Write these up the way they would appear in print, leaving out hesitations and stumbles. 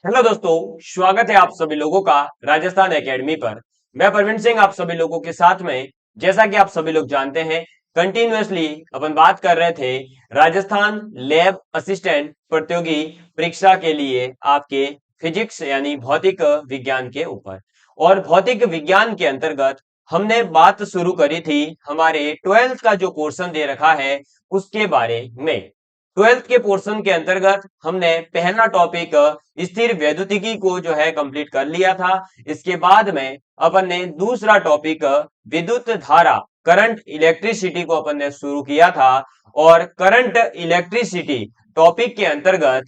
Hello दोस्तों, स्वागत है आप सभी लोगों का राजस्थान एकेडमी पर। मैं प्रवीण सिंह आप सभी लोगों के साथ में। जैसा कि आप सभी लोग जानते हैं, कंटिन्यूअसली अपन बात कर रहे थे राजस्थान लैब असिस्टेंट प्रतियोगी परीक्षा के लिए आपके फिजिक्स यानी भौतिक विज्ञान के ऊपर। और भौतिक विज्ञान के अंतर्गत हमने बात शुरू करी थी हमारे 12th का जो पोर्शन दे रखा है उसके बारे में। 12th के पोर्शन के अंतर्गत हमने पहला टॉपिक स्थिर वैद्युतिकी को जो है कंप्लीट कर लिया था। इसके बाद में अपन ने दूसरा टॉपिक विद्युत धारा करंट इलेक्ट्रिसिटी को अपन ने शुरू किया था। और करंट इलेक्ट्रिसिटी टॉपिक के अंतर्गत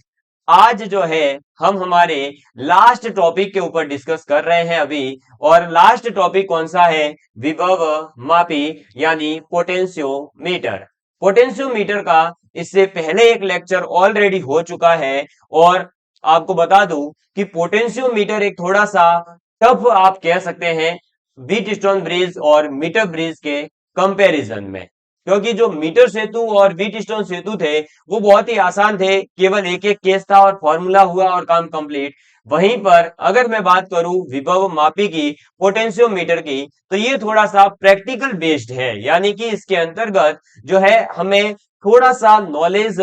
आज जो है हम हमारे लास्ट टॉपिक के ऊपर डिस्कस कर रहे हैं अभी। और लास्ट टॉपिक कौन सा है? विभव मापी यानी पोटेंशियोमीटर। पोटेंशियोमीटर का इससे पहले एक लेक्चर ऑलरेडी हो चुका है। और आपको बता दूं कि पोटेंशियोमीटर एक थोड़ा सा टफ आप कह सकते हैं व्हीट स्टोन ब्रिज और मीटर ब्रिज के कंपैरिजन में। क्योंकि जो मीटर सेतु और व्हीट स्टोन सेतु थे वो बहुत ही आसान थे, केवल एक एक केस था और फॉर्मूला हुआ और काम कंप्लीट। वहीं पर अगर मैं बात करूं विभव मापी की, पोटेंशियोमीटर की, तो ये थोड़ा सा प्रैक्टिकल बेस्ड है। यानी कि इसके अंतर्गत जो है हमें थोड़ा सा नॉलेज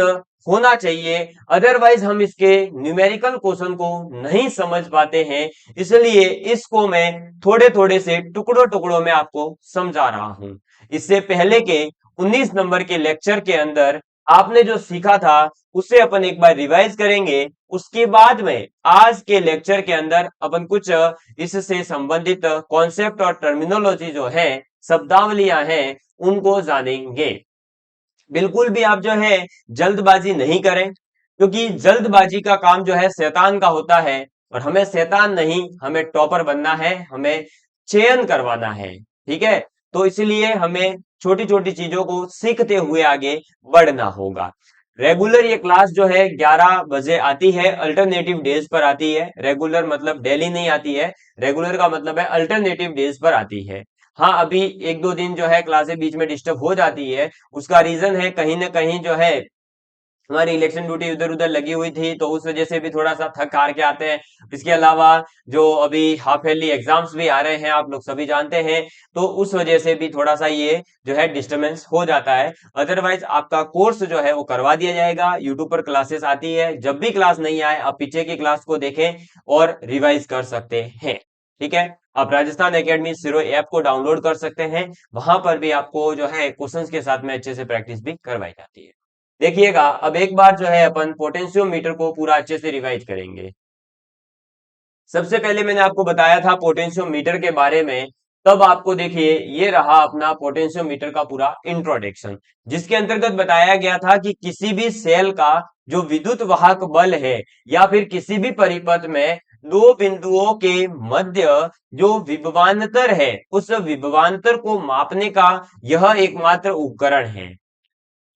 होना चाहिए, अदरवाइज हम इसके न्यूमेरिकल क्वेश्चन को नहीं समझ पाते हैं। इसलिए इसको मैं थोड़े थोड़े से टुकड़ों टुकड़ों में आपको समझा रहा हूं। इससे पहले के 19 नंबर के लेक्चर के अंदर आपने जो सीखा था उसे अपन एक बार रिवाइज करेंगे। उसके बाद में आज के लेक्चर के अंदर अपन कुछ इससे संबंधित कॉन्सेप्ट और टर्मिनोलॉजी जो है, शब्दावलियां हैं, उनको जानेंगे। बिल्कुल भी आप जो है जल्दबाजी नहीं करें, क्योंकि जल्दबाजी का काम जो है शैतान का होता है। और हमें शैतान नहीं, हमें टॉपर बनना है, हमें चयन करवाना है। ठीक है, तो इसलिए हमें छोटी छोटी चीजों को सीखते हुए आगे बढ़ना होगा। रेगुलर ये क्लास जो है 11 बजे आती है, अल्टरनेटिव डेज पर आती है। रेगुलर मतलब डेली नहीं आती है, रेगुलर का मतलब है अल्टरनेटिव डेज पर आती है। हाँ, अभी एक दो दिन जो है क्लासें बीच में डिस्टर्ब हो जाती है। उसका रीजन है कहीं ना कहीं जो है हमारी इलेक्शन ड्यूटी उधर उधर लगी हुई थी, तो उस वजह से भी थोड़ा सा थक हार के आते हैं। इसके अलावा जो अभी हाफ ईयरली एग्जाम्स भी आ रहे हैं, आप लोग सभी जानते हैं, तो उस वजह से भी थोड़ा सा ये जो है डिस्टरबेंस हो जाता है। अदरवाइज आपका कोर्स जो है वो करवा दिया जाएगा। यूट्यूब पर क्लासेस आती है, जब भी क्लास नहीं आए आप पीछे की क्लास को देखें और रिवाइज कर सकते हैं। ठीक है, आप राजस्थान एकेडमी सिरो ऐप को डाउनलोड कर सकते हैं। वहां पर भी आपको जो है क्वेश्चंस के साथ में अच्छे से प्रैक्टिस भी करवाई जाती है। देखिएगा, अब एक बार जो है अपन पोटेंशियोमीटर को पूरा अच्छे से रिवाइज करेंगे। सबसे पहले मैंने आपको बताया था पोटेंशियोमीटर के बारे में। तब आपको देखिए ये रहा अपना पोटेंशियोमीटर का पूरा इंट्रोडक्शन, जिसके अंतर्गत बताया गया था कि किसी भी सेल का जो विद्युत वाहक बल है या फिर किसी भी परिपथ में दो बिंदुओं के मध्य जो विभवांतर है, उस विभवांतर को मापने का यह एकमात्र उपकरण है।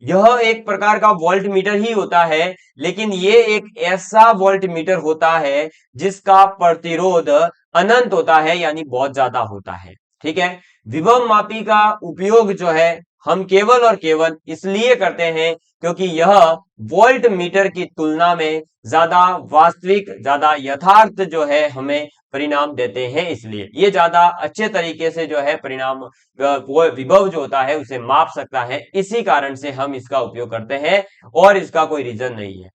यह एक प्रकार का वोल्ट मीटर ही होता है, लेकिन ये एक ऐसा वोल्ट मीटर होता है जिसका प्रतिरोध अनंत होता है, यानी बहुत ज्यादा होता है। ठीक है, विभव मापी का उपयोग जो है हम केवल और केवल इसलिए करते हैं क्योंकि यह वोल्ट मीटर की तुलना में ज्यादा वास्तविक, ज्यादा यथार्थ जो है हमें परिणाम देते हैं। इसलिए ये ज्यादा अच्छे तरीके से जो है परिणाम वो विभव जो होता है उसे माप सकता है। इसी कारण से हम इसका उपयोग करते हैं और इसका कोई रीजन नहीं है।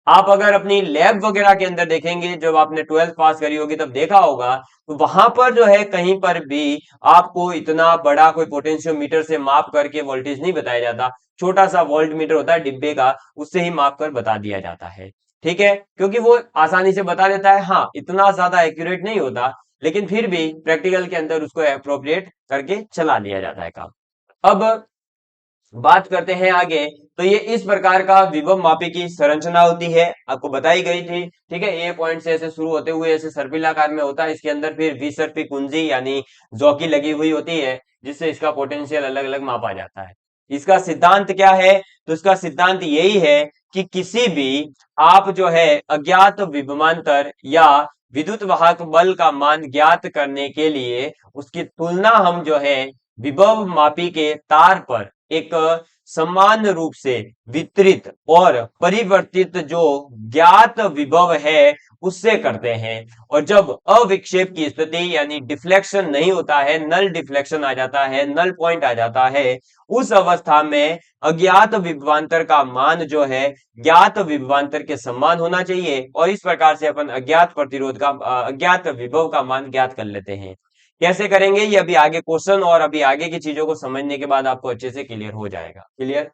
आप अगर अपनी लैब वगैरह के अंदर देखेंगे, जब आपने 12th पास करी होगी तब देखा होगा, तो वहां पर जो है कहीं पर भी आपको इतना बड़ा कोई पोटेंशियोमीटर से माप करके वोल्टेज नहीं बताया जाता। छोटा सा वोल्ट मीटर होता है डिब्बे का, उससे ही माप कर बता दिया जाता है। ठीक है, क्योंकि वो आसानी से बता देता है। हाँ, इतना ज्यादा एक्यूरेट नहीं होता, लेकिन फिर भी प्रैक्टिकल के अंदर उसको अप्रोप्रिएट करके चला लिया जाता है काम। अब बात करते हैं आगे। तो ये इस प्रकार का विभव मापी की संरचना होती है, आपको बताई गई थी। ठीक है, ए पॉइंट से ऐसे शुरू होते हुए ऐसे सर्पिलाकार में होता है। इसके अंदर फिर विसर्पी कुंजी यानी जॉकी लगी हुई होती है, जिससे इसका पोटेंशियल अलग अलग मापा जाता है। इसका सिद्धांत क्या है? तो इसका सिद्धांत यही है कि किसी भी आप जो है अज्ञात विभवांतर या विद्युत वाहक बल का मान ज्ञात करने के लिए उसकी तुलना हम जो है विभव मापी के तार पर एक समान रूप से वितरित और परिवर्तित जो ज्ञात विभव है उससे करते हैं। और जब अविक्षेप की स्थिति यानी डिफ्लेक्शन नहीं होता है, नल डिफ्लेक्शन आ जाता है, नल पॉइंट आ जाता है, उस अवस्था में अज्ञात विभवांतर का मान जो है ज्ञात विभवांतर के समान होना चाहिए। और इस प्रकार से अपन अज्ञात प्रतिरोध का अज्ञात विभव का मान ज्ञात कर लेते हैं। कैसे करेंगे ये अभी आगे क्वेश्चन और अभी आगे की चीजों को समझने के बाद आपको अच्छे से क्लियर हो जाएगा। क्लियर।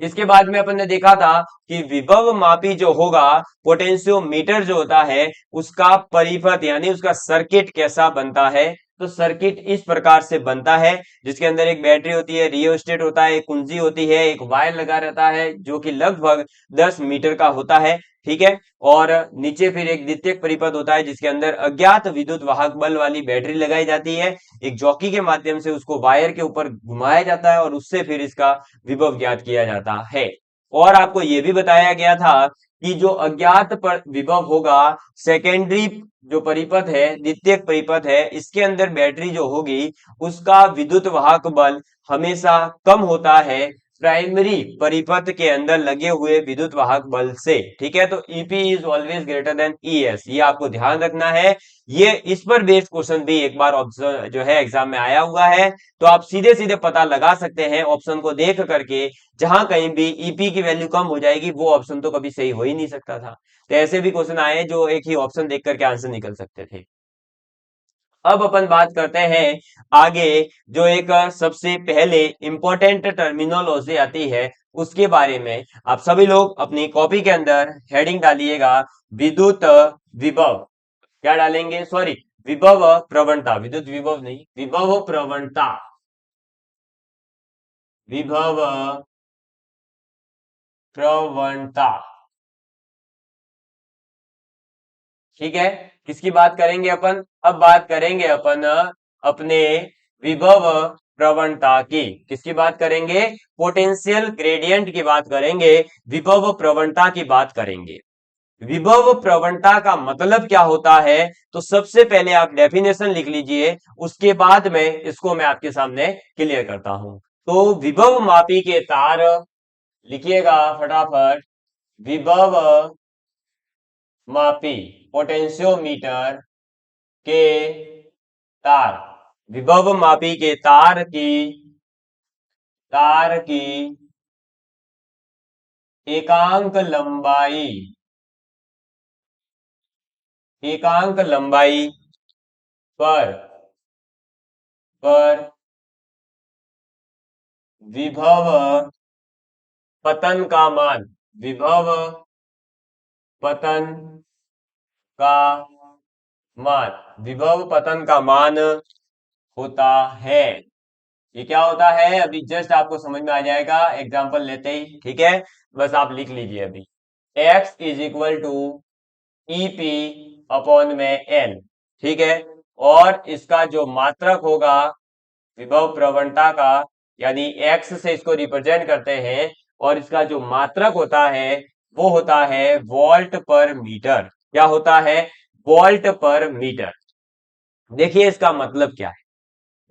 इसके बाद में अपन ने देखा था कि विभव मापी जो होगा, पोटेंशियोमीटर जो होता है, उसका परिपथ यानी उसका सर्किट कैसा बनता है। तो सर्किट इस प्रकार से बनता है जिसके अंदर एक बैटरी होती है, रियोस्टेट होता है, एक कुंजी होती है, एक वायर लगा रहता है जो कि लगभग 10 मीटर का होता है। ठीक है। और नीचे फिर एक द्वितीयक परिपथ होता है जिसके अंदर अज्ञात विद्युत वाहक बल वाली बैटरी लगाई जाती है। एक जॉकी के माध्यम से उसको वायर के ऊपर घुमाया जाता है और उससे फिर इसका विभव ज्ञात किया जाता है। और आपको यह भी बताया गया था कि जो अज्ञात पर विभव होगा, सेकेंडरी जो परिपथ है, द्वितीयक परिपथ है, इसके अंदर बैटरी जो होगी उसका विद्युत वाहक बल हमेशा कम होता है प्राइमरी परिपथ के अंदर लगे हुए विद्युत वाहक बल से। ठीक है। तो EP is always greater than ES, ये आपको ध्यान रखना है। ये इस पर बेस्ड क्वेश्चन भी एक बार जो है एग्जाम में आया हुआ है, तो आप सीधे सीधे पता लगा सकते हैं ऑप्शन को देख करके। जहां कहीं भी ईपी की वैल्यू कम हो जाएगी वो ऑप्शन तो कभी सही हो ही नहीं सकता था। तो ऐसे भी क्वेश्चन आए जो एक ही ऑप्शन देख करके आंसर निकल सकते थे। अब अपन बात करते हैं आगे, जो एक सबसे पहले इंपॉर्टेंट टर्मिनोलॉजी आती है उसके बारे में। आप सभी लोग अपनी कॉपी के अंदर हेडिंग डालिएगा, विद्युत विभव। क्या डालेंगे, सॉरी, विभव प्रवणता, विद्युत विभव नहीं, विभव प्रवणता, विभव प्रवणता। ठीक है। किसकी बात करेंगे अपन, अब बात करेंगे अपन अपने विभव प्रवणता की। किसकी बात करेंगे, पोटेंशियल ग्रेडियंट की बात करेंगे, विभव प्रवणता की बात करेंगे। विभव प्रवणता का मतलब क्या होता है, तो सबसे पहले आप डेफिनेशन लिख लीजिए, उसके बाद में इसको मैं आपके सामने क्लियर करता हूं। तो विभव मापी के तार लिखिएगा फटाफट, विभव मापी पोटेंशियोमीटर के तार, विभव मापी के तार की एकांक लंबाई पर विभव पतन का मान, विभव पतन का विभव पतन का मान होता है। ये क्या होता है अभी जस्ट आपको समझ में आ जाएगा एग्जांपल लेते ही। ठीक है, बस आप लिख लीजिए अभी, x is equal to EP upon में एल। ठीक है। और इसका जो मात्रक होगा विभव प्रवणता का, यानी x से इसको रिप्रेजेंट करते हैं, और इसका जो मात्रक होता है वो होता है वोल्ट पर मीटर। क्या होता है, वोल्ट पर मीटर। देखिए इसका मतलब क्या है,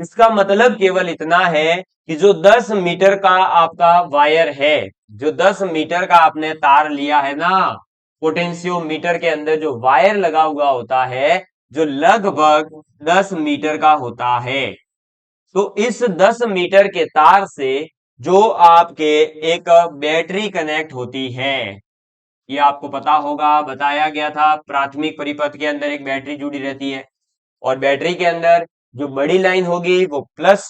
इसका मतलब केवल इतना है कि जो 10 मीटर का आपका वायर है, जो 10 मीटर का आपने तार लिया है ना, पोटेंशियोमीटर के अंदर जो वायर लगा हुआ होता है जो लगभग 10 मीटर का होता है, तो इस 10 मीटर के तार से जो आपके एक बैटरी कनेक्ट होती है, ये आपको पता होगा, बताया गया था प्राथमिक परिपथ के अंदर एक बैटरी जुड़ी रहती है, और बैटरी के अंदर जो बड़ी लाइन होगी वो प्लस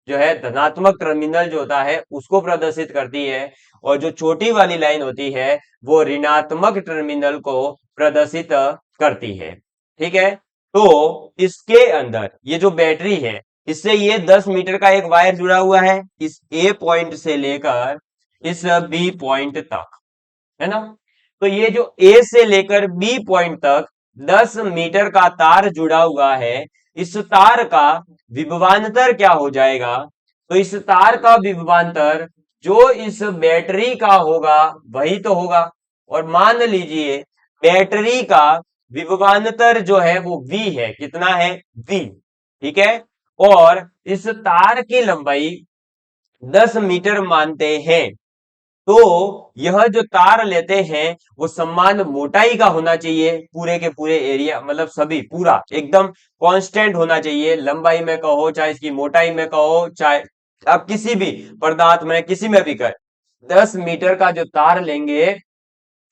जो है धनात्मक टर्मिनल जो होता है उसको प्रदर्शित करती है, और जो छोटी वाली लाइन होती है वो ऋणात्मक टर्मिनल को प्रदर्शित करती है। ठीक है। तो इसके अंदर ये जो बैटरी है, इससे ये 10 मीटर का एक वायर जुड़ा हुआ है इस ए पॉइंट से लेकर इस बी पॉइंट तक, है ना। तो ये जो ए से लेकर बी पॉइंट तक 10 मीटर का तार जुड़ा हुआ है, इस तार का विभवांतर क्या हो जाएगा, तो इस तार का विभवांतर जो इस बैटरी का होगा वही तो होगा। और मान लीजिए बैटरी का विभवांतर जो है वो V है, कितना है V। ठीक है। और इस तार की लंबाई 10 मीटर मानते हैं, तो यह जो तार लेते हैं वो समान मोटाई का होना चाहिए, पूरे के पूरे एरिया मतलब सभी पूरा एकदम कांस्टेंट होना चाहिए। लंबाई में कहो चाहे इसकी मोटाई में कहो, चाहे आप किसी भी पदार्थ में किसी में भी कर, 10 मीटर का जो तार लेंगे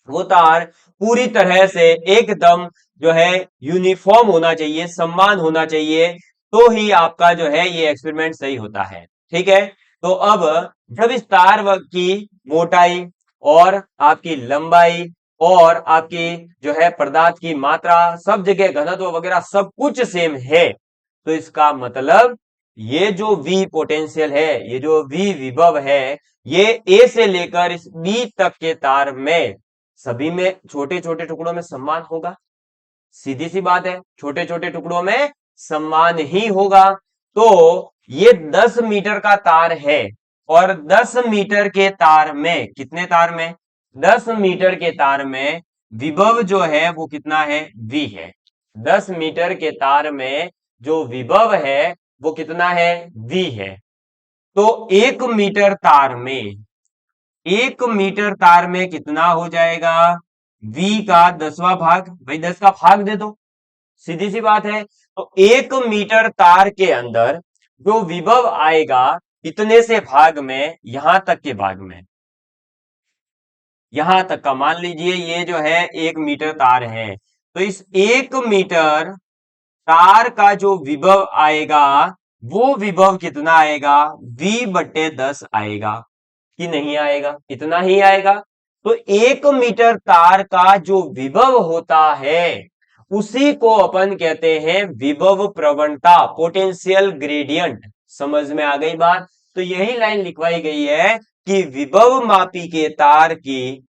वो तार पूरी तरह से एकदम जो है यूनिफॉर्म होना चाहिए, समान होना चाहिए, तो ही आपका जो है ये एक्सपेरिमेंट सही होता है। ठीक है, तो अब जब इस तार की मोटाई और आपकी लंबाई और आपकी जो है पदार्थ की मात्रा सब जगह घनत्व वगैरह सब कुछ सेम है, तो इसका मतलब ये जो V पोटेंशियल है, ये जो V विभव है, ये A से लेकर इस B तक के तार में सभी में छोटे छोटे टुकड़ों में समान होगा। सीधी सी बात है, छोटे छोटे टुकड़ों में समान ही होगा। तो ये 10 मीटर का तार है और 10 मीटर के तार में कितने तार में 10 मीटर के तार में विभव जो है वो कितना है, V है। 10 मीटर के तार में जो विभव है वो कितना है, V है। तो 1 मीटर तार में कितना हो जाएगा, V का 10वां भाग, भाई 10 का भाग दे दो, सीधी सी बात है। तो 1 मीटर तार के अंदर जो विभव आएगा इतने से भाग में, यहां तक के भाग में, यहां तक का मान लीजिए ये जो है 1 मीटर तार है, तो इस 1 मीटर तार का जो विभव आएगा वो विभव कितना आएगा, V/10 आएगा कि नहीं आएगा, इतना ही आएगा। तो 1 मीटर तार का जो विभव होता है उसी को अपन कहते हैं विभव प्रवणता, पोटेंशियल ग्रेडियंट। समझ में आ गई बात? तो यही लाइन लिखवाई गई है कि विभव मापी के तार की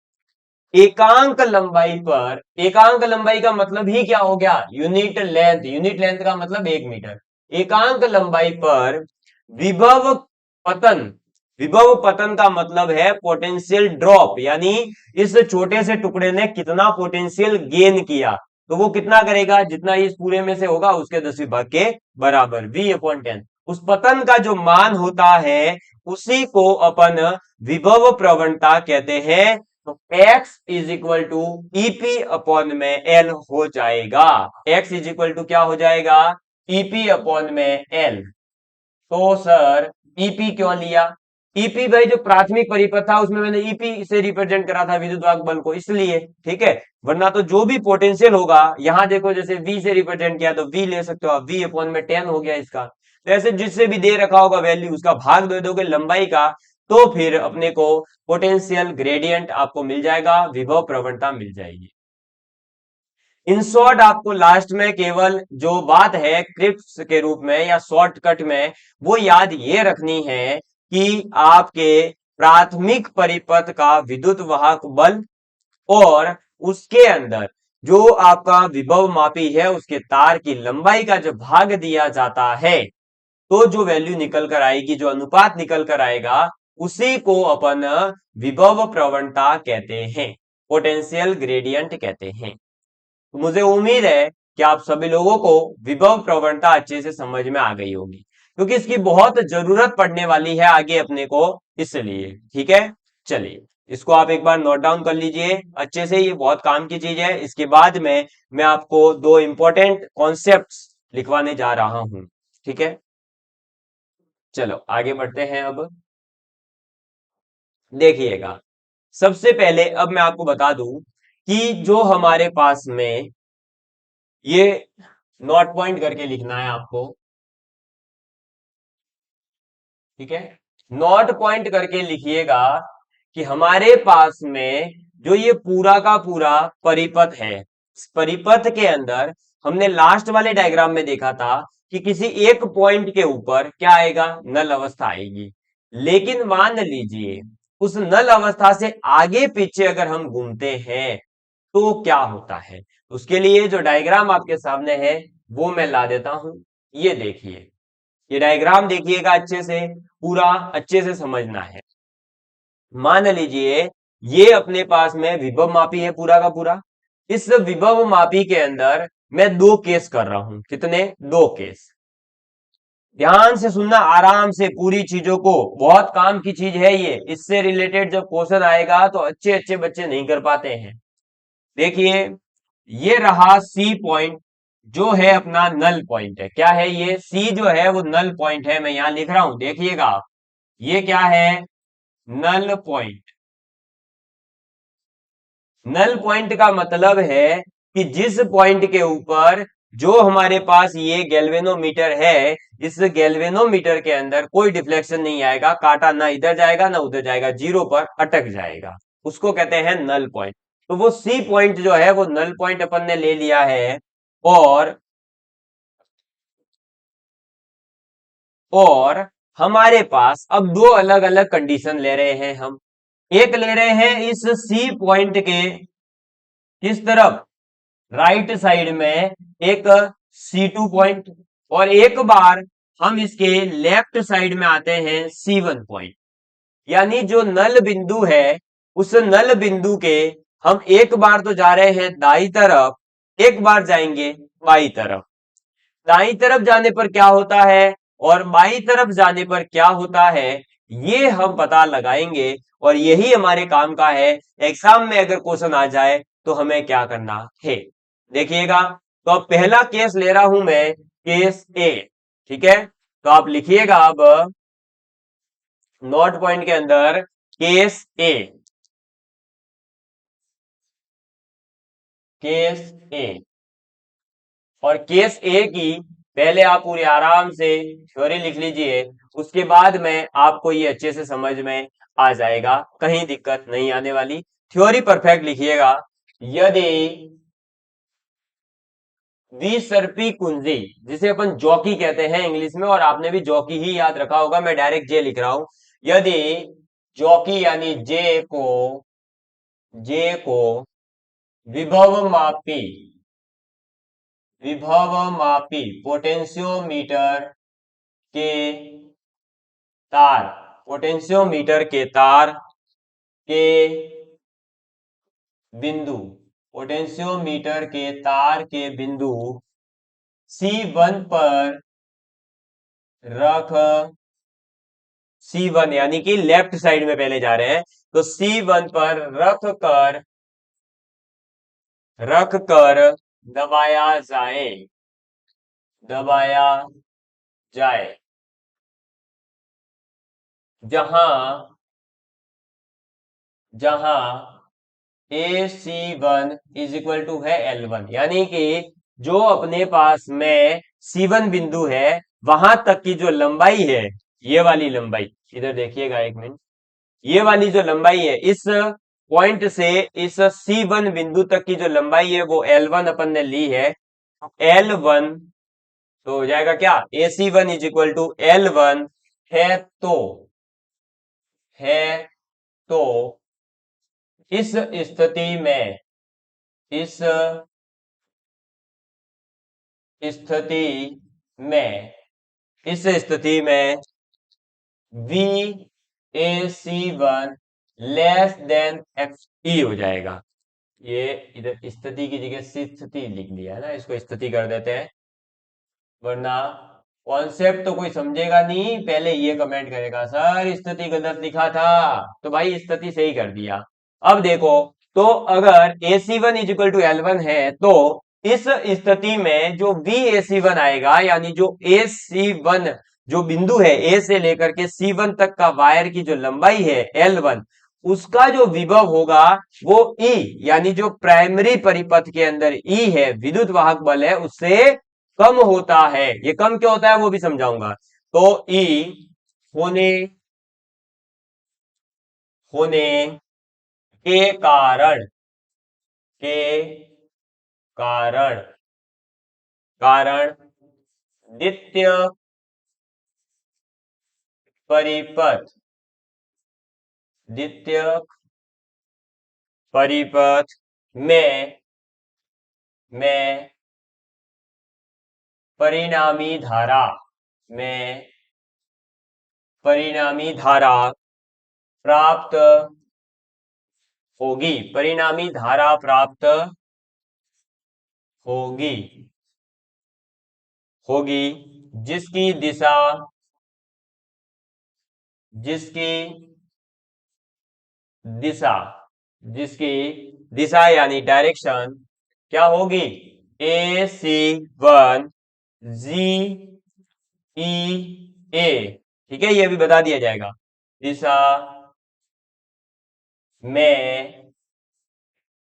एकांक लंबाई पर, एकांक लंबाई का मतलब ही क्या हो गया, यूनिट लेंथ, यूनिट लेंथ का मतलब 1 मीटर। एकांक लंबाई पर विभव पतन, विभव पतन का मतलब है पोटेंशियल ड्रॉप, यानी इस छोटे से टुकड़े ने कितना पोटेंशियल गेन किया, तो वो कितना करेगा, जितना इस पूरे में से होगा उसके 10वीं भाग के बराबर, V/10। उस पतन का जो मान होता है उसी को अपन विभव प्रवणता कहते हैं। तो x is equal to EP upon में एल हो जाएगा। x इज इक्वल टू क्या हो जाएगा, ईपी अपॉन में एल। तो सर ईपी क्यों लिया, ईपी भाई जो प्राथमिक परिपथ था उसमें मैंने ईपी से रिप्रेजेंट करा था विद्युत बल को, इसलिए। ठीक है, वरना तो जो भी पोटेंशियल होगा, यहां देखो जैसे V से रिप्रेजेंट किया तो V ले सकते हो आप, V/10 हो गया इसका। तो ऐसे जिससे भी दे रखा होगा वैल्यू उसका भाग दे दोगे लंबाई का, तो फिर अपने को पोटेंशियल ग्रेडियंट आपको मिल जाएगा, विभव प्रवणता मिल जाएगी। इन शॉर्ट आपको लास्ट में केवल जो बात है क्रिप्स के रूप में या शॉर्टकट में वो याद ये रखनी है कि आपके प्राथमिक परिपथ का विद्युत वाहक बल और उसके अंदर जो आपका विभव मापी है उसके तार की लंबाई का जो भाग दिया जाता है, तो जो वैल्यू निकल कर आएगी, जो अनुपात निकल कर आएगा, उसी को अपन विभव प्रवणता कहते हैं, पोटेंशियल ग्रेडियंट कहते हैं। तो मुझे उम्मीद है कि आप सभी लोगों को विभव प्रवणता अच्छे से समझ में आ गई होगी, क्योंकि इसकी बहुत जरूरत पड़ने वाली है आगे अपने को, इसलिए। ठीक है, चलिए इसको आप एक बार नोट डाउन कर लीजिए अच्छे से, ये बहुत काम की चीज है। इसके बाद में मैं आपको दो इंपॉर्टेंट कॉन्सेप्ट्स लिखवाने जा रहा हूं। ठीक है, चलो आगे बढ़ते हैं। अब देखिएगा, सबसे पहले अब मैं आपको बता दूं कि जो हमारे पास में ये नोट पॉइंट करके लिखना है आपको। ठीक है, नोट पॉइंट करके लिखिएगा कि हमारे पास में जो ये पूरा का पूरा परिपथ है, इस परिपथ के अंदर हमने लास्ट वाले डायग्राम में देखा था कि किसी एक पॉइंट के ऊपर क्या आएगा, नल अवस्था आएगी। लेकिन मान लीजिए उस नल अवस्था से आगे पीछे अगर हम घूमते हैं तो क्या होता है, उसके लिए जो डायग्राम आपके सामने है वो मैं ला देता हूं। ये देखिए, ये डायग्राम देखिएगा अच्छे से, पूरा अच्छे से समझना है। मान लीजिए ये अपने पास में विभव मापी है पूरा का पूरा। इस विभव मापी के अंदर मैं दो केस कर रहा हूं, कितने, दो केस। ध्यान से सुनना, आराम से पूरी चीजों को, बहुत काम की चीज है ये। इससे रिलेटेड जब क्वेश्चन आएगा तो अच्छे अच्छे बच्चे नहीं कर पाते हैं। देखिए, ये रहा सी पॉइंट, जो है अपना नल पॉइंट है। क्या है ये? सी जो है वो नल पॉइंट है, मैं यहां लिख रहा हूं, देखिएगा। ये क्या है? Null point. नल पॉइंट का मतलब है कि जिस पॉइंट के ऊपर जो हमारे पास ये गैल्वेनोमीटर है, इस गैल्वेनोमीटर के अंदर कोई डिफ्लेक्शन नहीं आएगा, कांटा ना इधर जाएगा ना उधर जाएगा, जीरो पर अटक जाएगा, उसको कहते हैं नल पॉइंट। तो वो सी पॉइंट जो है वो नल पॉइंट अपन ने ले लिया है। और और हमारे पास अब दो अलग अलग कंडीशन ले रहे हैं हम। एक ले रहे हैं इस सी पॉइंट के किस तरफ, राइट साइड में एक C2 पॉइंट, और एक बार हम इसके लेफ्ट साइड में आते हैं C1 पॉइंट। यानी जो नल बिंदु है, उस नल बिंदु के हम एक बार तो जा रहे हैं दाई तरफ, एक बार जाएंगे बाई तरफ। दाई तरफ जाने पर क्या होता है और बाई तरफ जाने पर क्या होता है, ये हम पता लगाएंगे। और यही हमारे काम का है। एग्जाम में अगर क्वेश्चन आ जाए तो हमें क्या करना है, देखिएगा। तो अब पहला केस ले रहा हूं मैं, केस ए। ठीक है, तो आप लिखिएगा अब नोट पॉइंट के अंदर केस ए। केस ए, और केस ए की पहले आप पूरी आराम से थ्योरी लिख लीजिए, उसके बाद में आपको ये अच्छे से समझ में आ जाएगा, कहीं दिक्कत नहीं आने वाली। थ्योरी परफेक्ट लिखिएगा। यदि द्विसर्पी कुंजी, जिसे अपन जॉकी कहते हैं इंग्लिश में, और आपने भी जॉकी ही याद रखा होगा, मैं डायरेक्ट जे लिख रहा हूं। यदि जॉकी यानी जे को विभव मापी, पोटेंशियोमीटर के तार, पोटेंशियोमीटर के तार के बिंदु, पोटेंशियोमीटर के तार के बिंदु C1 पर रख, C1 यानी कि लेफ्ट साइड में पहले जा रहे हैं, तो C1 पर रख कर दबाया जाए, दबाया जाए, जहां जहां ए C one is equal to है L1। यानी कि जो अपने पास में C1 बिंदु है, वहां तक की जो लंबाई है, ये वाली लंबाई, इधर देखिएगा एक मिनट, ये वाली जो लंबाई है, इस पॉइंट से इस C1 बिंदु तक की जो लंबाई है वो L1 अपन ने ली है। L1 तो हो जाएगा क्या, AC1 is equal to L1 है। तो है तो इस स्थिति में, इस स्थिति में इस स्थिति में V A C one less than F E हो जाएगा। ये इधर स्थिति की जगह स्थिति लिख लिया है ना, इसको स्थिति कर देते हैं, वरना कॉन्सेप्ट तो कोई समझेगा नहीं, पहले ये कमेंट करेगा सर स्थिति गलत लिखा था, तो भाई स्थिति सही कर दिया। अब देखो, तो अगर AC1 is equal to L1 है, तो इस स्थिति में जो VAC1 आएगा, यानी जो AC1 जो बिंदु है, ए से लेकर के C1 तक का वायर की जो लंबाई है L1, उसका जो विभव होगा वो E, यानी जो प्राइमरी परिपथ के अंदर E है, विद्युत वाहक बल है, उससे कम होता है। ये कम क्यों होता है वो भी समझाऊंगा। तो E होने होने के कारण, के कारण कारण द्वितीय परिपथ, द्वितीय परिपथ में परिणामी धारा, में परिणामी धारा प्राप्त होगी, परिणामी धारा प्राप्त होगी होगी जिसकी दिशा जिसकी दिशा जिसकी दिशा यानी डायरेक्शन क्या होगी, AC1 GEA। ठीक है, ये भी बता दिया जाएगा।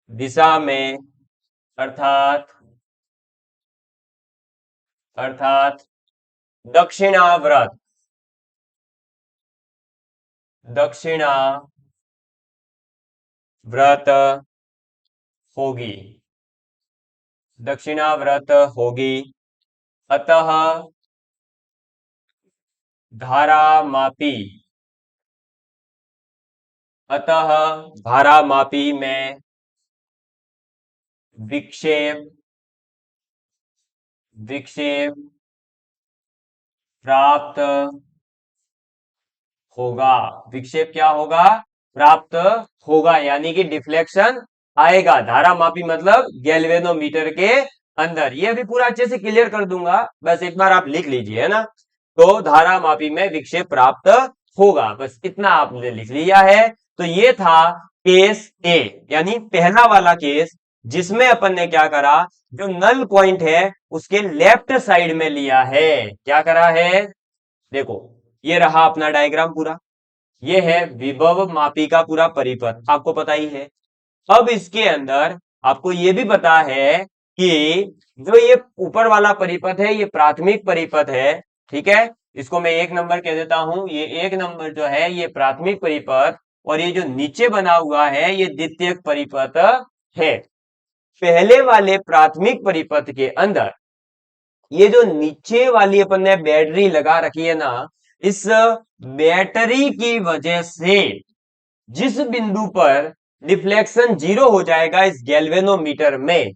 दिशा में अर्थात दक्षिणावर्त होगी अतः धारामापी में विक्षेप प्राप्त होगा। विक्षेप क्या होगा, प्राप्त होगा, यानी कि डिफ्लेक्शन आएगा। धारामापी मतलब गैल्वेनोमीटर के अंदर। ये अभी पूरा अच्छे से क्लियर कर दूंगा, बस एक बार आप लिख लीजिए, है ना। तो धारामापी में विक्षेप प्राप्त होगा, बस इतना आपने लिख लिया है। तो ये था केस ए, यानी पहला वाला केस, जिसमें अपन ने क्या करा, जो नल पॉइंट है उसके लेफ्ट साइड में लिया है। क्या करा है, देखो ये रहा अपना डायग्राम पूरा, ये है विभव मापी का पूरा परिपथ, आपको पता ही है। अब इसके अंदर आपको ये भी पता है कि जो ये ऊपर वाला परिपथ है ये प्राथमिक परिपथ है, ठीक है। इसको मैं 1 नंबर कह देता हूं, ये 1 नंबर जो है ये प्राथमिक परिपथ, और ये जो नीचे बना हुआ है ये द्वितीयक परिपथ है। पहले वाले प्राथमिक परिपथ के अंदर ये जो नीचे वाली अपन ने बैटरी लगा रखी है ना, इस बैटरी की वजह से जिस बिंदु पर डिफ्लेक्शन 0 हो जाएगा इस गैल्वेनोमीटर में,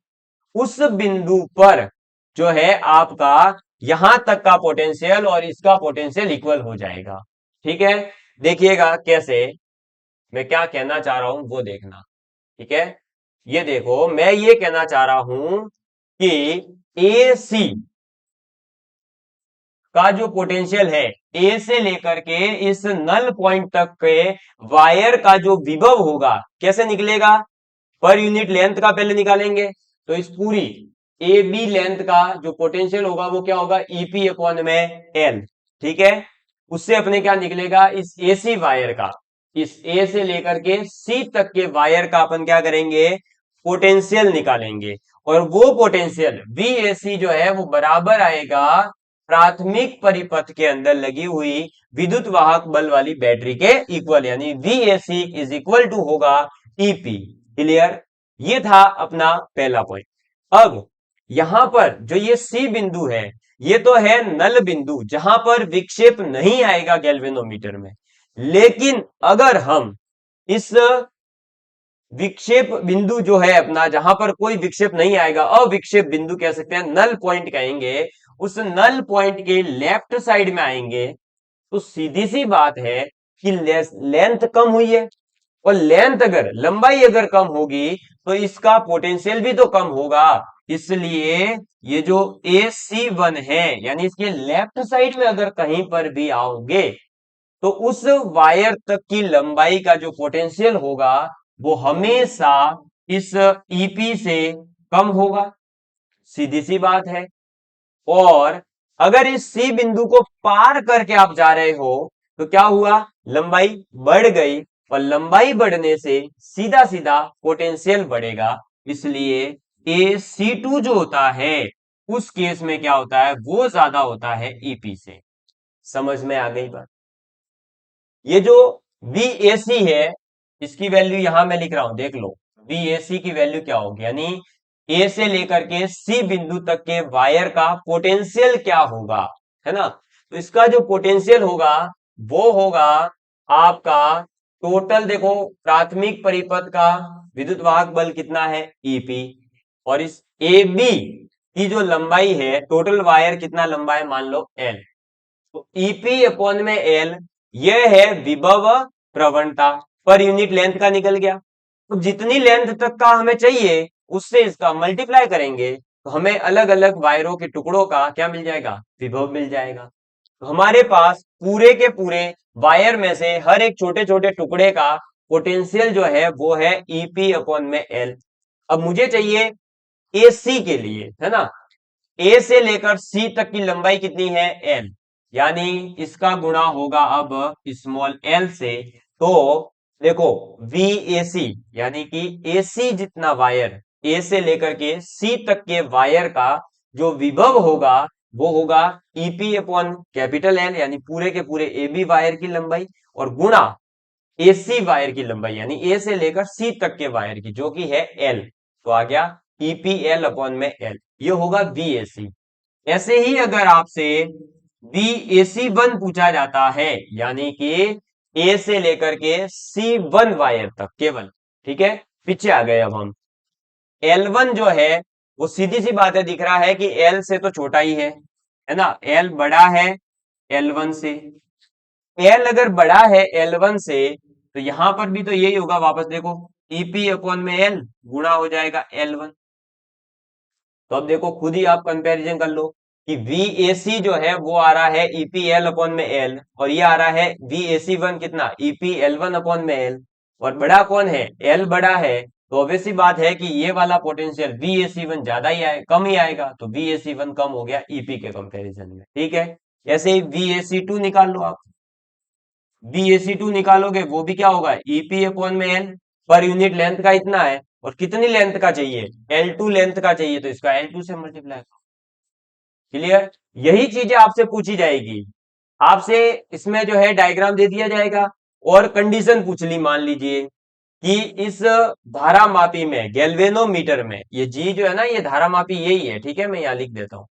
उस बिंदु पर जो है आपका यहां तक का पोटेंशियल और इसका पोटेंशियल इक्वल हो जाएगा। ठीक है, देखिएगा कैसे, मैं क्या कहना चाह रहा हूं वो देखना। ठीक है, ये देखो मैं ये कहना चाह रहा हूं कि AC का जो पोटेंशियल है, ए से लेकर के इस नल पॉइंट तक के वायर का जो विभव होगा कैसे निकलेगा, पर यूनिट लेंथ का पहले निकालेंगे। तो इस पूरी ए बी लेंथ का जो पोटेंशियल होगा वो क्या होगा, ईपी अपॉन में एल। ठीक है, उससे अपने क्या निकलेगा, इस एसी वायर का, इस ए से लेकर के सी तक के वायर का अपन क्या करेंगे, पोटेंशियल निकालेंगे। और वो पोटेंशियल VAC जो है वो बराबर आएगा प्राथमिक परिपथ के अंदर लगी हुई विद्युत वाहक बल वाली बैटरी के इक्वल, यानी VAC इज इक्वल टू होगा EP। क्लियर, ये था अपना पहला पॉइंट। अब यहां पर जो ये C बिंदु है, ये तो है नल बिंदु जहां पर विक्षेप नहीं आएगा गैल्वेनोमीटर में। लेकिन अगर हम इस विक्षेप बिंदु जो है अपना, जहां पर कोई विक्षेप नहीं आएगा, अविक्षेप बिंदु कह सकते हैं, नल पॉइंट कहेंगे, उस नल पॉइंट के लेफ्ट साइड में आएंगे, तो सीधी सी बात है कि लेंथ कम हुई है, और लेंथ अगर, लंबाई अगर कम होगी तो इसका पोटेंशियल भी तो कम होगा। इसलिए ये जो AC1 है, यानी इसके लेफ्ट साइड में अगर कहीं पर भी आओगे तो उस वायर तक की लंबाई का जो पोटेंशियल होगा वो हमेशा इस EP से कम होगा, सीधी सी बात है। और अगर इस C बिंदु को पार करके आप जा रहे हो तो क्या हुआ, लंबाई बढ़ गई, और लंबाई बढ़ने से सीधा सीधा पोटेंशियल बढ़ेगा। इसलिए AC2 जो होता है उस केस में क्या होता है, वो ज्यादा होता है EP से। समझ में आ गई बात। ये जो VAC है इसकी वैल्यू यहां मैं लिख रहा हूं, देख लो VAC की वैल्यू क्या होगी, यानी ए से लेकर के C बिंदु तक के वायर का पोटेंशियल क्या होगा, है ना। तो इसका जो पोटेंशियल होगा वो होगा आपका टोटल, देखो प्राथमिक परिपथ का विद्युत वाहक बल कितना है, EP, और इस AB की जो लंबाई है, टोटल वायर कितना लंबा है, मान लो L, तो EP अपॉन में L, यह है विभव प्रवणता, पर यूनिट लेंथ का निकल गया। तो जितनी लेंथ तक का हमें चाहिए उससे इसका मल्टीप्लाई करेंगे तो हमें अलग अलग वायरों के टुकड़ों का क्या मिल जाएगा, विभव मिल जाएगा। तो हमारे पास पूरे के पूरे वायर में से हर एक छोटे छोटे टुकड़े का पोटेंशियल जो है वो है ईपी अपॉन में एल। अब मुझे चाहिए एसी के लिए, है ना, ए से लेकर सी तक की लंबाई कितनी है, एल, यानी इसका गुणा होगा अब स्मॉल एल से। तो देखो वीएसी यानी कि एसी जितना वायर, ए से लेकर के सी तक के वायर का जो विभव होगा वो होगा ईपी अपॉन कैपिटल एल, यानी पूरे के पूरे ए बी वायर की लंबाई, और गुणा एसी वायर की लंबाई यानी ए से लेकर सी तक के वायर की, जो कि है एल। तो आ गया ईपीएल अपॉन में एल, ये होगा वीएसी। ऐसे ही अगर आपसे वीएसी वन पूछा जाता है, यानी कि ए से लेकर के सी वन वायर तक केवल, ठीक है, पीछे आ गए अब हम। एल वन जो है वो सीधी सी बात है, दिख रहा है कि एल से तो छोटा ही है ना, एल बड़ा है एल वन से। एल अगर बड़ा है एल वन से तो यहां पर भी तो यही होगा, वापस देखो ईपी अपॉन में एल गुणा हो जाएगा एल वन। तो अब देखो खुद ही आप कंपैरिजन कर लो कि VAC जो है वो आ रहा है EPL अपॉन में एल, और ये आ रहा है VAC वन कितना, EPL वन अपॉन में एल, और बड़ा कौन है, एल बड़ा है, तो ऑब्वियस सी बात है कि ये वाला पोटेंशियल VAC वन ज्यादा ही आए, कम ही आएगा, तो VAC वन कम हो गया EP के कंपैरिजन में, ठीक है। ऐसे ही VAC टू निकाल लो आप, VAC2 निकालोगे वो भी क्या होगा, ईपी अपॉन में एल, पर यूनिट लेंथ का इतना है, और कितनी लेंथ का चाहिए, L2 लेंथ का चाहिए, तो इसका L2 से मल्टीप्लाई। क्लियर, यही चीजें आपसे पूछी जाएगी। आपसे इसमें जो है डायग्राम दे दिया जाएगा और कंडीशन पूछ ली, मान लीजिए कि इस धारा मापी में गैल्वेनोमीटर में, ये जी जो है ना ये धारा मापी यही है, ठीक है, मैं यहां लिख देता हूं,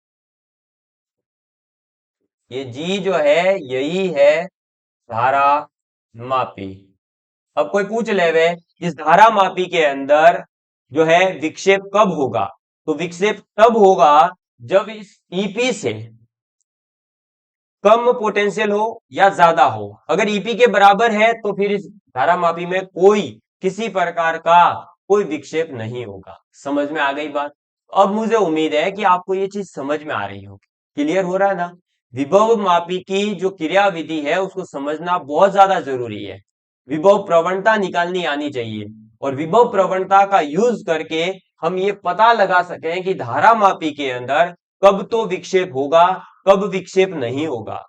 ये जी जो है यही है धारा मापी। अब कोई पूछ ले वे इस धारा मापी के अंदर जो है विक्षेप कब होगा, तो विक्षेप तब होगा जब इस ईपी से कम पोटेंशियल हो या ज्यादा हो। अगर ईपी के बराबर है तो फिर इस धारा मापी में कोई किसी प्रकार का कोई विक्षेप नहीं होगा। समझ में आ गई बात। अब मुझे उम्मीद है कि आपको ये चीज समझ में आ रही होगी, क्लियर हो रहा है ना। विभव मापी की जो क्रिया विधि है उसको समझना बहुत ज्यादा जरूरी है। विभव प्रवणता निकालनी आनी चाहिए, और विभव प्रवणता का यूज करके हम ये पता लगा सकें कि धारा मापी के अंदर कब तो विक्षेप होगा, कब विक्षेप नहीं होगा।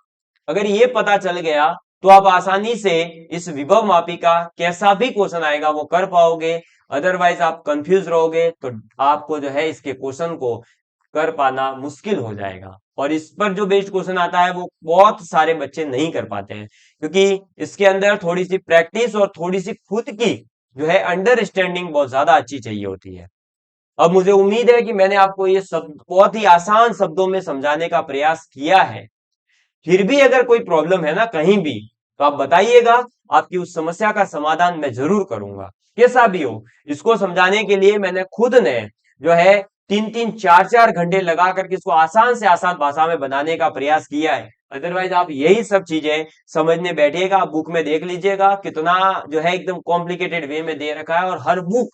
अगर ये पता चल गया तो आप आसानी से इस विभव मापी का कैसा भी क्वेश्चन आएगा वो कर पाओगे। अदरवाइज आप कंफ्यूज रहोगे तो आपको जो है इसके क्वेश्चन को कर पाना मुश्किल हो जाएगा, और इस पर जो बेस्ड क्वेश्चन आता है वो बहुत सारे बच्चे नहीं कर पाते हैं, क्योंकि इसके अंदर थोड़ी सी प्रैक्टिस और थोड़ी सी खुद की जो है अंडरस्टैंडिंग बहुत ज्यादा अच्छी चाहिए होती है। अब मुझे उम्मीद है कि मैंने आपको ये सब बहुत ही आसान शब्दों में समझाने का प्रयास किया है। फिर भी अगर कोई प्रॉब्लम है ना कहीं भी, तो आप बताइएगा, आपकी उस समस्या का समाधान मैं जरूर करूंगा। कैसा भी हो, इसको समझाने के लिए मैंने खुद ने जो है 3-3 4-4 घंटे लगा करके इसको आसान से आसान भाषा में बनाने का प्रयास किया है। अदरवाइज आप यही सब चीजें समझने बैठिएगा, बुक में देख लीजिएगा कितना जो है एकदम कॉम्प्लिकेटेड वे में दे रखा है, और हर बुक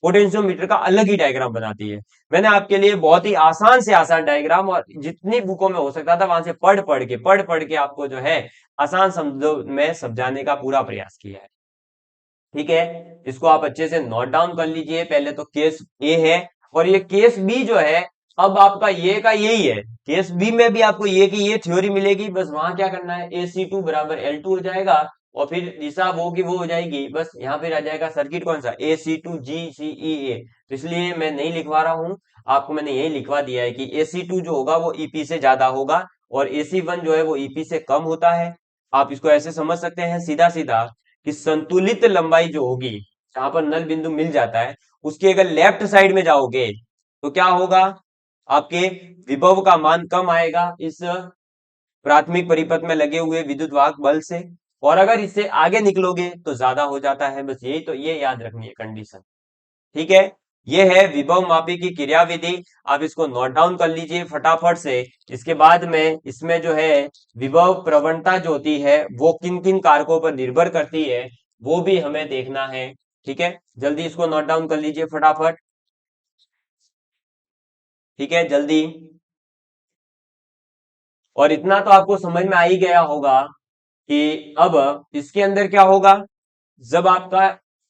पोटेंशियोमीटर का अलग ही डायग्राम बनाती है। मैंने आपके लिए बहुत ही आसान से आसान डायग्राम और जितनी बुकों में हो सकता था वहां से पढ़ पढ़ के आपको जो है आसान शब्दों में समझाने का पूरा प्रयास किया है। ठीक है, इसको आप अच्छे से नोट डाउन कर लीजिए। पहले तो केस ए है, और ये केस बी जो है अब आपका ये का यही है। केस बी में भी आपको ये की ये थ्योरी मिलेगी, बस वहां क्या करना है, AC2 बराबर L2 हो जाएगा, और फिर दिशा वो की वो हो जाएगी, बस यहाँ पे आ जाएगा सर्किट कौन सा, AC2GCEA। तो इसलिए मैं नहीं लिखवा रहा हूं, आपको मैंने यही लिखवा दिया है कि AC2 जो होगा वो EP से ज्यादा होगा, और AC1 जो है वो EP से कम होता है। आप इसको ऐसे समझ सकते हैं सीधा सीधा कि संतुलित लंबाई जो होगी, जहां पर नल बिंदु मिल जाता है, उसके अगर लेफ्ट साइड में जाओगे तो क्या होगा, आपके विभव का मान कम आएगा इस प्राथमिक परिपथ में लगे हुए विद्युत वाहक बल से, और अगर इससे आगे निकलोगे तो ज्यादा हो जाता है। बस यही तो, ये याद रखनी है कंडीशन। ठीक है, ये है विभव मापी की क्रिया विधि। आप इसको नोट डाउन कर लीजिए फटाफट से। इसके बाद में इसमें जो है विभव प्रवणता जो होती है वो किन किन कारकों पर निर्भर करती है वो भी हमें देखना है। ठीक है, जल्दी इसको नोट डाउन कर लीजिए फटाफट। ठीक है, जल्दी। और इतना तो आपको समझ में आ ही गया होगा कि अब इसके अंदर क्या होगा, जब आपका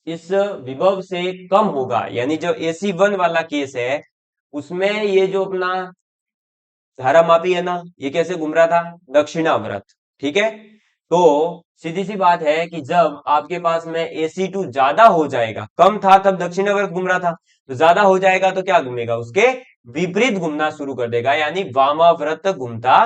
इस विभव से कम होगा, यानी जो AC1 वाला केस है, उसमें ये जो अपना धारामापी है ना, ये कैसे घूम रहा था, दक्षिणावर्त। ठीक है, तो सीधी सी बात है कि जब आपके पास में AC2 ज्यादा हो जाएगा, कम था तब दक्षिणावर्त घूम रहा था, तो ज्यादा हो जाएगा तो क्या घूमेगा, उसके विपरीत घूमना शुरू कर देगा, यानी वामाव्रत घूमता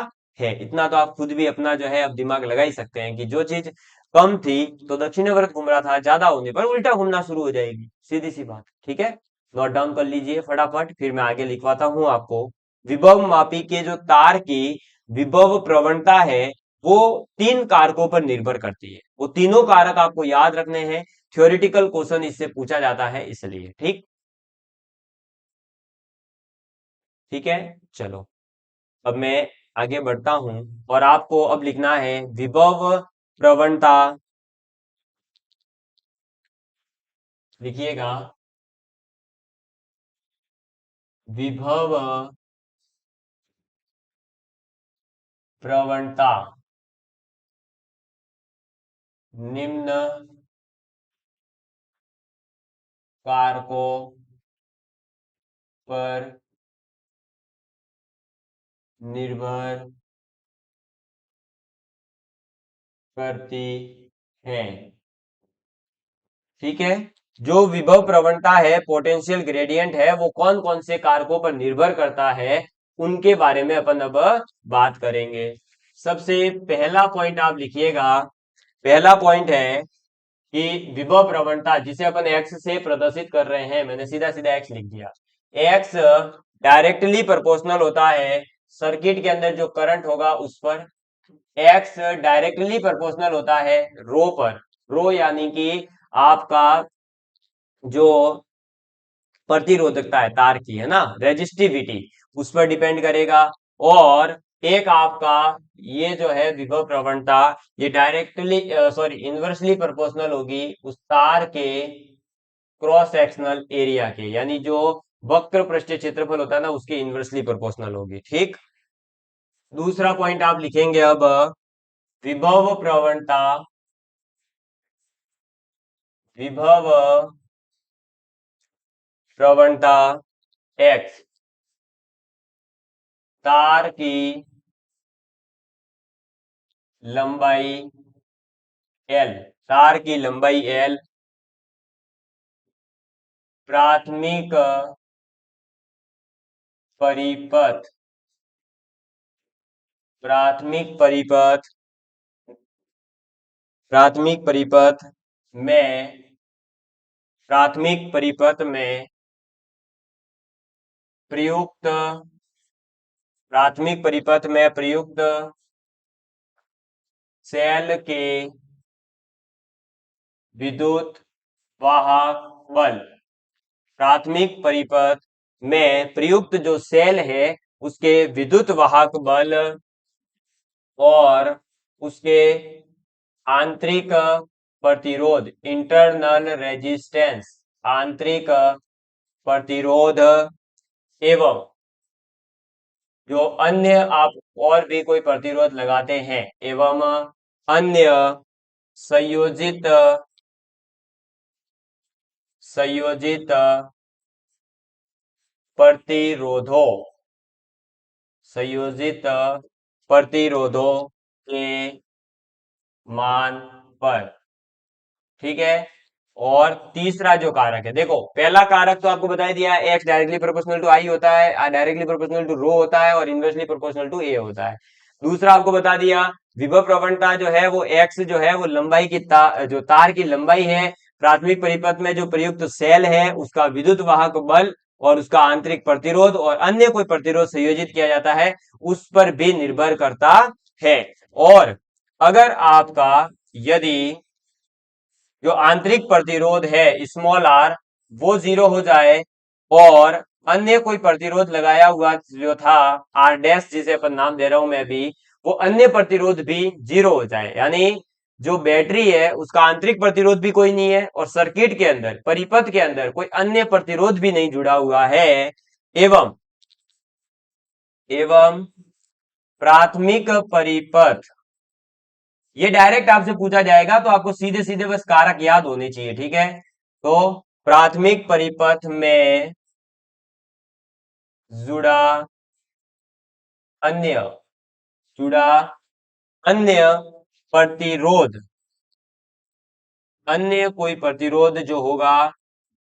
है। इतना तो आप खुद भी अपना जो है अब दिमाग लगा ही सकते हैं कि जो चीज कम थी तो दक्षिणावर्त घूम रहा था, ज्यादा होने पर उल्टा घूमना शुरू हो जाएगी, सीधी सी बात। ठीक है, नोट डाउन कर लीजिए फटाफट, फिर मैं आगे लिखवाता हूं आपको। विभव मापी के जो तार की विभव प्रवणता है वो 3 कारकों पर निर्भर करती है। वो तीनों कारक आपको याद रखने हैं, थ्योरेटिकल क्वेश्चन इससे पूछा जाता है इसलिए। ठीक, ठीक है, चलो अब मैं आगे बढ़ता हूं और आपको अब लिखना है विभव प्रवणता। लिखिएगा, विभव प्रवणता निम्न कारकों पर निर्भर करती है। ठीक है, जो विभव प्रवणता है, पोटेंशियल ग्रेडियंट है, वो कौन कौन से कारकों पर निर्भर करता है, उनके बारे में अपन अब बात करेंगे। सबसे पहला पॉइंट आप लिखिएगा, पहला पॉइंट है कि विभव प्रवणता जिसे अपन एक्स से प्रदर्शित कर रहे हैं, मैंने सीधा सीधा एक्स लिख दिया। एक्स डायरेक्टली प्रोपोर्शनल होता है सर्किट के अंदर जो करंट होगा उस पर। एक्स डायरेक्टली प्रोपोर्शनल होता है रो पर। रो यानी कि आपका जो प्रतिरोधकता है तार की, है ना, रेजिस्टिविटी, उस पर डिपेंड करेगा। और एक आपका ये जो है विभव प्रवणता, ये डायरेक्टली सॉरी इनवर्सली प्रोपोर्शनल होगी उस तार के क्रॉस सेक्शनल एरिया के, यानी जो वक्र पृष्ठीय क्षेत्रफल होता है ना, उसके इनवर्सली प्रोपोर्शनल होगी। ठीक, दूसरा पॉइंट आप लिखेंगे अब, विभव प्रवणता, विभव प्रवणता एक्स तार की लंबाई एल, तार की लंबाई एल प्राथमिक परिपथ, प्राथमिक परिपथ, प्राथमिक परिपथ में, प्राथमिक परिपथ में प्रयुक्त, प्राथमिक परिपथ में प्रयुक्त सेल के विद्युत वाहक बल, प्राथमिक परिपथ में प्रयुक्त जो सेल है उसके विद्युत वाहक बल और उसके आंतरिक प्रतिरोध, इंटरनल रेजिस्टेंस, आंतरिक प्रतिरोध, एवं जो अन्य आप और भी कोई प्रतिरोध लगाते हैं, एवं अन्य संयोजित, संयोजित प्रतिरोधों, संयोजित प्रतिरोधों के मान पर। ठीक है, और तीसरा जो कारक है, देखो पहला कारक तो आपको बता ही दिया है, एक्स डायरेक्टली प्रोपोर्शनल टू आई होता है, डायरेक्टली प्रोपोर्शनल टू रो होता है और इनवर्सली प्रोपोर्शनल टू ए होता है। दूसरा आपको बता दिया, विभव प्रवणता जो है वो एक्स जो है वो लंबाई की जो तार की लंबाई है, प्राथमिक परिपथ में जो प्रयुक्त सेल है उसका विद्युत वाहक बल और उसका आंतरिक प्रतिरोध और अन्य कोई प्रतिरोध संयोजित किया जाता है उस पर भी निर्भर करता है। और अगर आपका यदि जो आंतरिक प्रतिरोध है स्मॉल आर वो 0 हो जाए और अन्य कोई प्रतिरोध लगाया हुआ जो था आर डैश जिसे अपन नाम दे रहा हूं मैं भी, वो अन्य प्रतिरोध भी 0 हो जाए, यानी जो बैटरी है उसका आंतरिक प्रतिरोध भी कोई नहीं है और सर्किट के अंदर परिपथ के अंदर कोई अन्य प्रतिरोध भी नहीं जुड़ा हुआ है, एवं एवं प्राथमिक परिपथ, ये डायरेक्ट आपसे पूछा जाएगा तो आपको सीधे सीधे बस कारक याद होने चाहिए, ठीक है। तो प्राथमिक परिपथ में जुड़ा अन्य जुड़ा अन्य प्रतिरोध, अन्य कोई प्रतिरोध जो होगा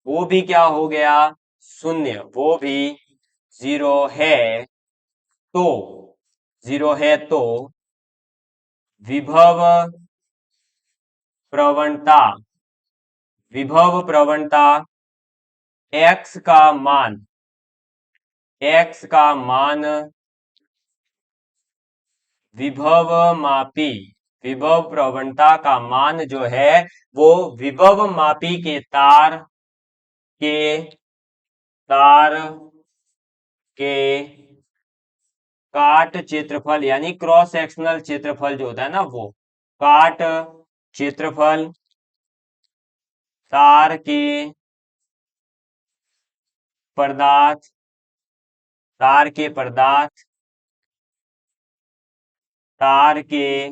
वो भी क्या हो गया, शून्य, वो भी जीरो है। तो जीरो है तो विभव प्रवणता, विभव प्रवणता x का मान, x का मान विभव मापी, विभव प्रवणता का मान जो है वो विभव मापी के के तार के काट क्षेत्रफल यानी क्रॉस सेक्शनल क्षेत्रफल जो होता है ना, वो काट क्षेत्रफल तार के पदार्थ, तार के पदार्थ, तार के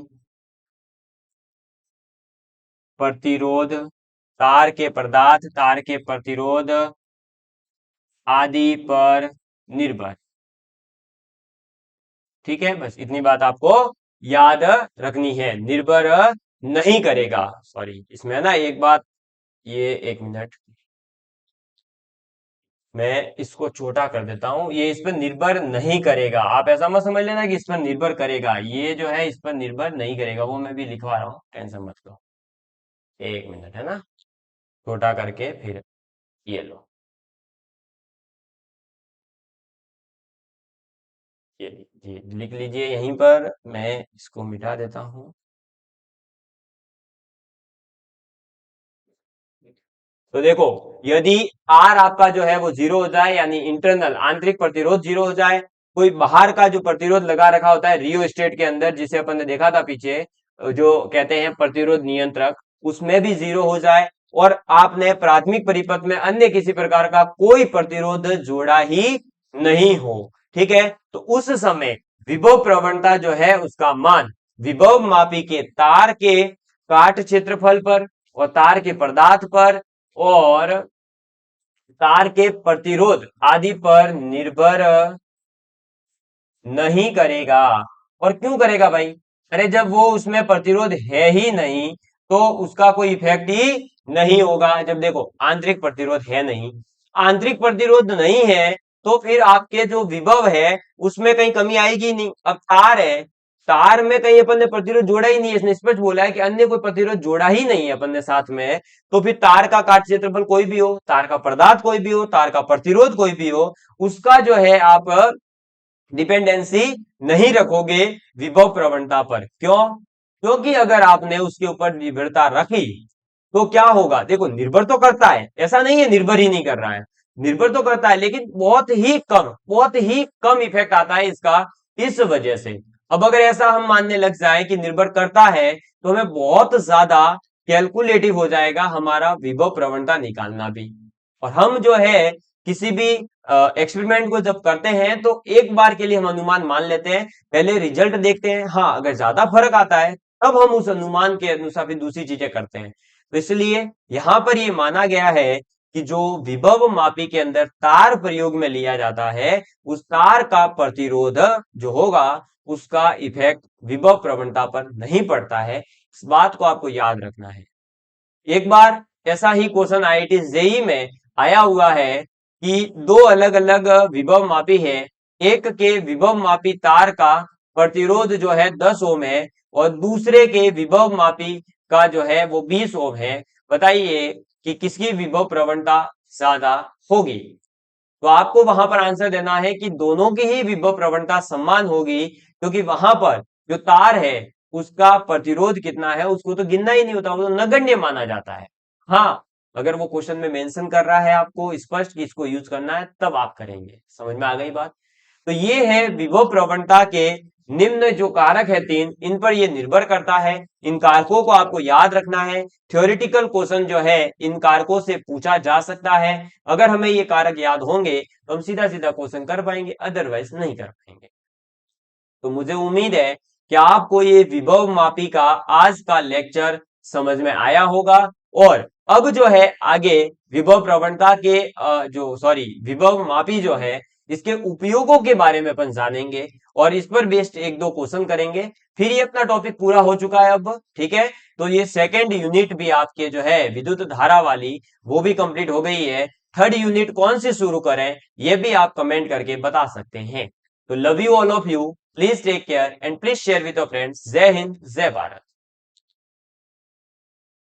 प्रतिरोध, तार के पदार्थ, तार के प्रतिरोध आदि पर निर्भर। ठीक है, बस इतनी बात आपको याद रखनी है, निर्भर नहीं करेगा। सॉरी, इसमें ना एक बात, ये एक मिनट, मैं इसको छोटा कर देता हूं, ये इस पर निर्भर नहीं करेगा, आप ऐसा मत समझ लेना कि इस पर निर्भर करेगा, ये जो है इस पर निर्भर नहीं करेगा, वो मैं भी लिखवा रहा हूँ, टेंशन मत लो। एक मिनट, है ना, छोटा करके फिर ये लो, ये जी लिख लीजिए यहीं पर, मैं इसको मिटा देता हूँ। तो देखो, यदि आर आपका जो है वो जीरो हो जाए, यानी इंटरनल आंतरिक प्रतिरोध जीरो हो जाए, कोई बाहर का जो प्रतिरोध लगा रखा होता है रियो स्टेट के अंदर, जिसे अपन ने देखा था पीछे, जो कहते हैं प्रतिरोध नियंत्रक, उसमें भी जीरो हो जाए, और आपने प्राथमिक परिपथ में अन्य किसी प्रकार का कोई प्रतिरोध जोड़ा ही नहीं हो, ठीक है, तो उस समय विभव प्रवणता जो है उसका मान विभव मापी के तार के काट क्षेत्रफल पर और तार के पदार्थ पर और तार के प्रतिरोध आदि पर निर्भर नहीं करेगा। और क्यों करेगा भाई, अरे जब वो उसमें प्रतिरोध है ही नहीं तो उसका कोई इफेक्ट ही नहीं होगा। जब देखो आंतरिक प्रतिरोध है नहीं, आंतरिक प्रतिरोध नहीं है तो फिर आपके जो विभव है उसमें कहीं कमी आएगी नहीं। अब तार है, तार में कहीं अपन ने प्रतिरोध जोड़ा ही नहीं है, इसने स्पष्ट बोला है कि अन्य कोई प्रतिरोध जोड़ा ही नहीं है अपन ने साथ में, तो फिर तार का काट क्षेत्रफल कोई भी हो, तार का पदार्थ कोई भी हो, तार का प्रतिरोध कोई भी हो, उसका जो है आप डिपेंडेंसी नहीं रखोगे विभव प्रवणता पर। क्यों? क्योंकि अगर आपने उसके ऊपर निर्भरता रखी तो क्या होगा, देखो निर्भर तो करता है, ऐसा नहीं है निर्भर ही नहीं कर रहा है, निर्भर तो करता है, लेकिन बहुत ही कम इफेक्ट आता है इसका, इस वजह से। अब अगर ऐसा हम मानने लग जाए कि निर्भर करता है तो हमें बहुत ज्यादा कैलकुलेटिव हो जाएगा हमारा विभव प्रवणता निकालना भी। और हम जो है किसी भी एक्सपेरिमेंट को जब करते हैं तो एक बार के लिए हम अनुमान मान लेते हैं, पहले रिजल्ट देखते हैं, हाँ अगर ज्यादा फर्क आता है तब हम उस अनुमान के अनुसार फिर दूसरी चीजें करते हैं। तो इसलिए यहां पर यह माना गया है कि जो विभव मापी के अंदर तार प्रयोग में लिया जाता है, उस तार का प्रतिरोध जो होगा उसका इफेक्ट विभव प्रवणता पर नहीं पड़ता है। इस बात को आपको याद रखना है। एक बार ऐसा ही क्वेश्चन आईआईटी जेई में आया हुआ है कि दो अलग अलग विभव मापी है, एक के विभव मापी तार का प्रतिरोध जो है 10 ओम है और दूसरे के विभव मापी का जो है वो 20 ओम है। बताइए कि किसकी विभव प्रवणता ज्यादा होगी। तो आपको वहां पर आंसर देना है कि दोनों की ही विभव प्रवणता समान होगी, क्योंकि वहां पर जो तार है उसका प्रतिरोध कितना है उसको तो गिनना ही नहीं होता, वो तो नगण्य माना जाता है। हाँ, अगर वो क्वेश्चन में मेंशन कर रहा है आपको स्पष्ट कि इसको यूज करना है तब आप करेंगे। समझ में आ गई बात? तो ये है विभव प्रवणता के निम्न जो कारक है तीन, इन पर ये निर्भर करता है। इन कारकों को आपको याद रखना है। थ्योरेटिकल क्वेश्चन जो है इन कारकों से पूछा जा सकता है। अगर हमें ये कारक याद होंगे तो हम सीधा सीधा क्वेश्चन कर पाएंगे, अदरवाइज नहीं कर पाएंगे। तो मुझे उम्मीद है कि आपको ये विभव मापी का आज का लेक्चर समझ में आया होगा। और अब जो है आगे विभव प्रवणता के विभव मापी जो है इसके उपयोगों के बारे में अपन जानेंगे और इस पर बेस्ड एक दो क्वेश्चन करेंगे। फिर ये अपना टॉपिक पूरा हो चुका है अब, ठीक है। तो ये सेकेंड यूनिट भी आपके जो है विद्युत धारा वाली वो भी कंप्लीट हो गई है। थर्ड यूनिट कौन सी शुरू करें ये भी आप कमेंट करके बता सकते हैं। तो love you all of you, please take care and please share with your friends. जय हिंद, जय भारत।